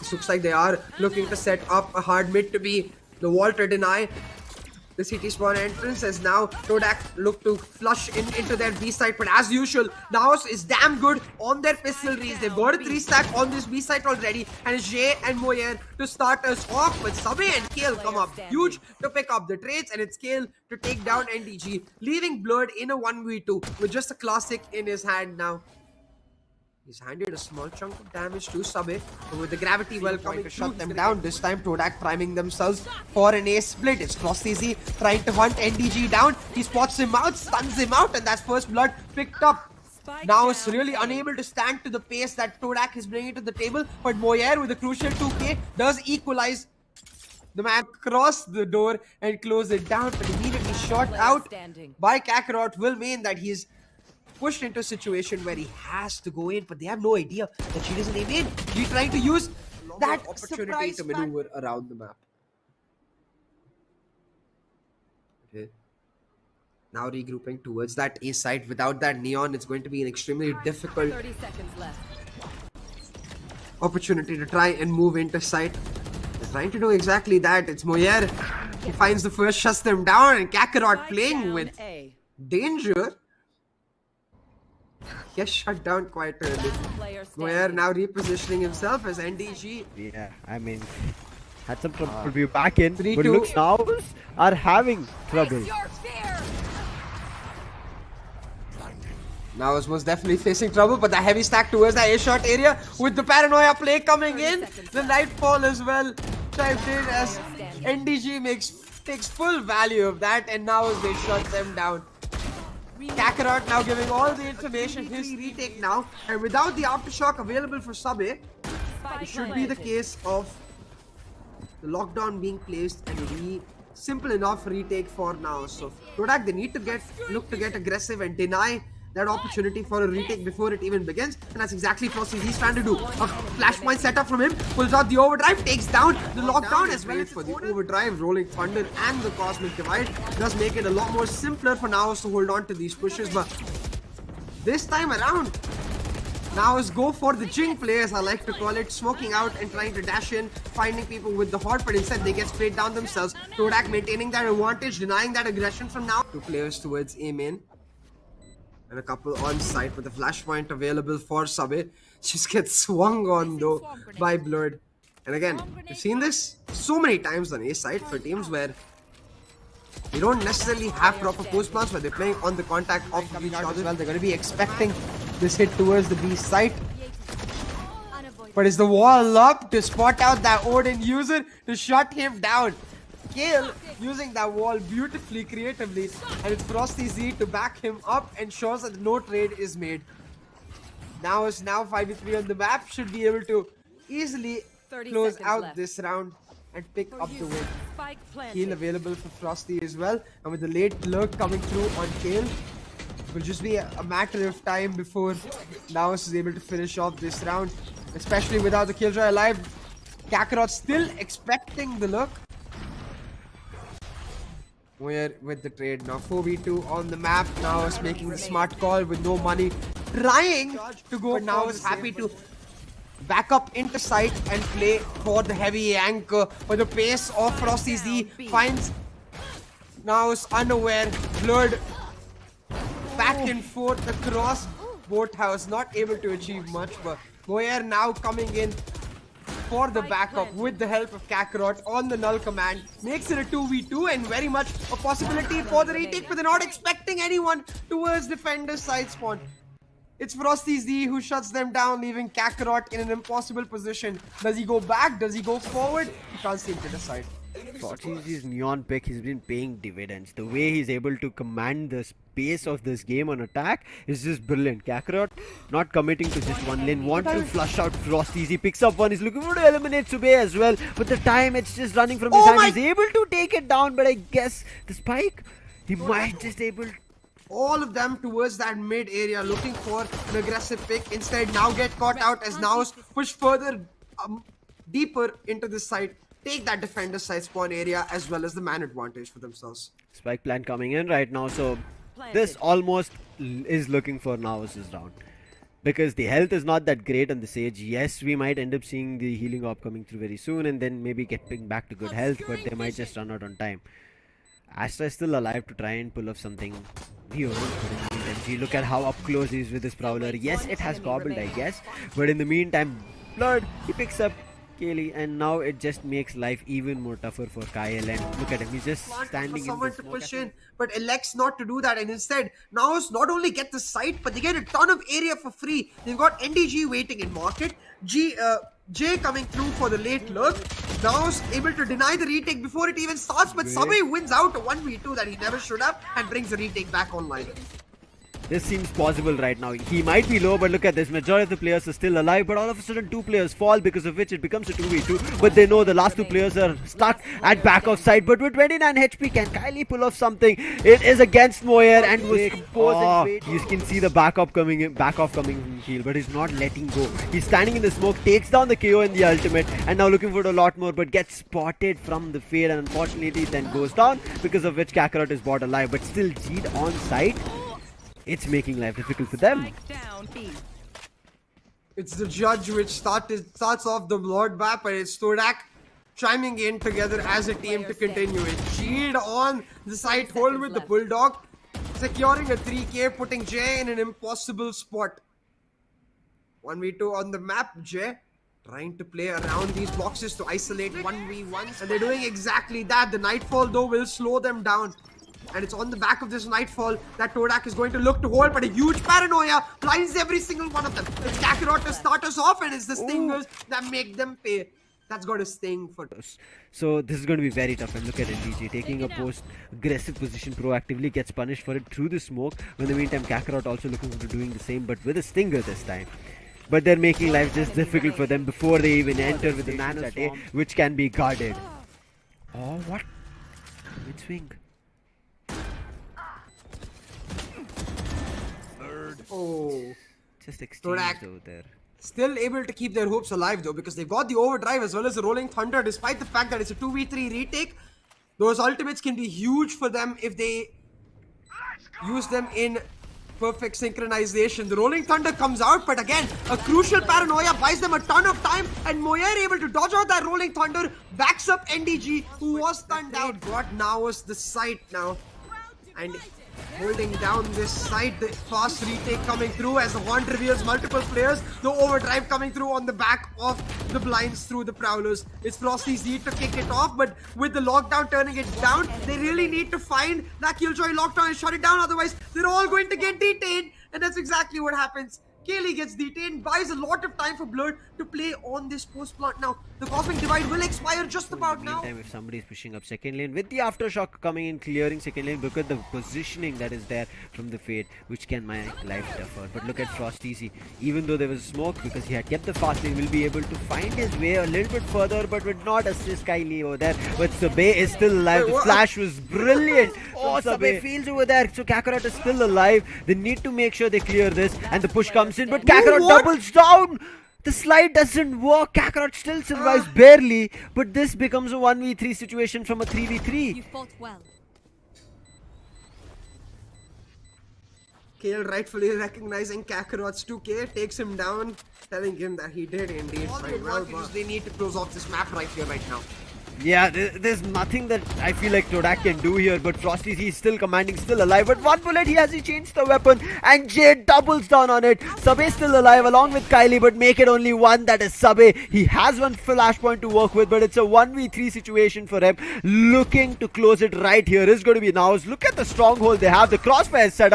This looks like they are looking to set up a hard mid to be the wall to deny the CT spawn entrance, as now Todak look to flush into their B site, but as usual, NAOS is damn good on their pistolries. They've got a 3-stack on this B site already, and it's Jay and Mojer to start us off, but Sabe and Kale come up huge to pick up the trades, and it's Kale to take down NDG, leaving Blurred in a 1v2 with just a classic in his hand now. He's handed a small chunk of damage to Sabe, but with the gravity well coming to shut them down. This time Todak priming themselves for an ace split. It's Frosty trying to hunt NDG down. He spots him out, stuns him out, and that's first blood picked up. Now it's really unable to stand to the pace that Todak is bringing to the table, but Mojer with a crucial 2k does equalize. The man cross the door and close it down, but immediately shot out by Kakarot will mean that he's pushed into a situation where he has to go in, but they have no idea that she doesn't aim in. He's trying to use that opportunity to maneuver around the map. Okay. Now regrouping towards that A site. Without that neon, it's going to be an extremely difficult 30 seconds left. opportunity to try and move into site. They're trying to do exactly that. It's Mojer who finds the first, shuts them down, and Kakarot playing with danger. Gets shut down quite early. Mojer now repositioning himself as NDG. Yeah, I mean, had some trouble to be back in, 3-2. but looks now are having trouble. Now is most definitely facing trouble, but the heavy stack towards the A-shot area with the paranoia play coming in. The nightfall as well typed in as NDG takes full value of that, and now they shut them down. Kakarot now giving all the information, his retake now, and without the aftershock available for Sabe, it should be the case of the lockdown being placed and simple enough retake for now. So Todak, they need to look to get aggressive and deny that opportunity for a retake before it even begins, and that's exactly what he's trying to do. A flashpoint setup from him, pulls out the overdrive, takes down the lockdown as well. For the overdrive, rolling thunder and the cosmic divide does make it a lot more simpler for NAOS to hold on to these pushes, but this time around, NAOS go for the Jing play, as I like to call it, smoking out and trying to dash in, finding people with the horde, but instead they get sprayed down themselves. Todak maintaining that advantage, denying that aggression from now. Two players towards A main. And a couple on site with a flashpoint available for Sabe. Just gets swung on though by Blurred. And again, we've seen this so many times on A side for teams where they don't necessarily have proper post plans, where they're playing on the contact of each other. Well, they're going to be expecting this hit towards the B site. But is the wall up to spot out that Odin user to shut him down? Kale using that wall beautifully, creatively, and it's Frosty to back him up and shows that no trade is made. Now it's 5v3 on the map, should be able to easily close out this round and pick up the win. Heal available for Frosty as well, and with the late lurk coming through on Kale, it will just be a matter of time before NAOS is able to finish off this round, especially without the Killjoy alive. Kakarot still expecting the lurk. We're with the trade now. 4v2 on the map. Now is making the smart call with no money. Trying to go, but now is happy to back up into site and play for the heavy anchor. But the pace of Frosty Z finds now is unaware. Blurred back and forth across boathouse. Not able to achieve much, but Mojer now coming in for the backup with the help of Kakarot on the null command. Makes it a 2v2 and very much a possibility for the retake, but they're not expecting anyone towards defender's side spawn. It's Frosty Z who shuts them down, leaving Kakarot in an impossible position. Does he go back? Does he go forward? He can't seem to decide. Frosty's neon pick has been paying dividends. The way he's able to command the space of this game on attack is just brilliant. Kakarot not committing to just one lane, want to flush out Frosty. He picks up one, he's looking for to eliminate Sube as well, but the time it's just running from his hand. He's able to take it down, but I guess the spike, he might just able. All of them towards that mid area, looking for an aggressive pick. Instead, now get caught out as NAOS push further deeper into this side. Take that defender side spawn area as well as the man advantage for themselves. Spike plan coming in right now, so this almost is looking for NAOS' round. because the health is not that great on the Sage. Yes, we might end up seeing the healing orb coming through very soon and then maybe getting back to good health, but they might just run out on time. Astra is still alive to try and pull off something new. But in the meantime, gee, look at how up close he is with his Prowler. Yes, it has gobbled, I guess. But in the meantime, Blood, he picks up Kaylee, and now it just makes life even more tougher for Kyle. And look at him, he's just standing in someone the to smoke. push in, but elects not to do that, and instead NAOS not only get the site, but they get a ton of area for free. They've got NDG waiting in market, J coming through for the late lurk. NAOS able to deny the retake before it even starts, but Subway wins out a 1v2 that he never should have and brings the retake back online. This seems possible right now. He might be low, but look at this. Majority of the players are still alive, but all of a sudden 2 players fall, because of which it becomes a 2v2. But they know the last 2 players are stuck at back of side. But with 29 HP, can Kylie pull off something? It is against Mojer and was composing. You can see the back off coming from heal, but he's not letting go. He's standing in the smoke, takes down the KO in the ultimate, and now looking for a lot more, but gets spotted from the fade, and unfortunately then goes down, because of which Kakarot is bought alive, but still G'd on site. It's making life difficult for them. It's the judge which starts off the Lord Map, and it's Todak chiming in together as a team to continue it. Shield on the side hold with the Bulldog, securing a 3k, putting Jay in an impossible spot. 1v2 on the map, Jay trying to play around these boxes to isolate 1v1s, and they're doing exactly that. The Nightfall though will slow them down. And it's on the back of this Nightfall that Todak is going to look to hold, but a huge paranoia blinds every single one of them. It's Kakarot to start us off, and it's the stingers that make them pay. That's got a sting for us. So this is going to be very tough, and look at NDG taking a aggressive position proactively, gets punished for it through the smoke. In the meantime, Kakarot also looking to doing the same, but with a stinger this time. But they're making life just difficult for them before they even enter with the NAOS, which can be guarded. Oh, what? Mid swing. Oh, just exchanged over there. Still able to keep their hopes alive though, because they've got the overdrive as well as the rolling thunder, despite the fact that it's a 2v3 retake. Those ultimates can be huge for them if they use them in perfect synchronization. The rolling thunder comes out, but again, a crucial paranoia buys them a ton of time, and Mojer able to dodge out that rolling thunder, backs up NDG, who was stunned out. Got NAOS the site now, and holding down this side. The fast retake coming through as the Haunt reveals multiple players. The overdrive coming through on the back of the blinds through the Prowlers. It's Frosty's need to kick it off, but with the lockdown turning it down, they really need to find that Killjoy lockdown and shut it down, otherwise they're all going to get detained, and that's exactly what happens. Kaylee gets detained, buys a lot of time for Blur to play on this post plant now. The Cosmic Divide will expire just about now. Meantime, if somebody is pushing up second lane with the aftershock coming in, clearing second lane, look at the positioning that is there from the Fade, which can make life tougher. But look at Frosty's, even though there was smoke, because he had kept the fast lane, will be able to find his way a little bit further, but would not assist Kylie over there. But Sabay is still alive. The flash was brilliant. Oh, Sabay feels over there. So Kakarot is still alive. They need to make sure they clear this, and the push comes in, but Kakarot doubles down. The slide doesn't work. Kakarot still survives barely, but this becomes a 1v3 situation from a 3v3. You fought well. Kale rightfully recognizing Kakarot's 2k, takes him down, telling him that he did indeed fight well, but they need to close off this map right here, right now. Yeah, there's nothing that I feel like Todak can do here, but Frosty, he's still commanding, still alive. But one bullet, he has to change the weapon, and Jade doubles down on it. Sabay still alive along with Kylie, but make it only one. That is Sabay. He has one flashpoint to work with, but it's a 1v3 situation for him. Looking to close it right here is going to be NAOS. Look at the stronghold they have. The crossfire is set up.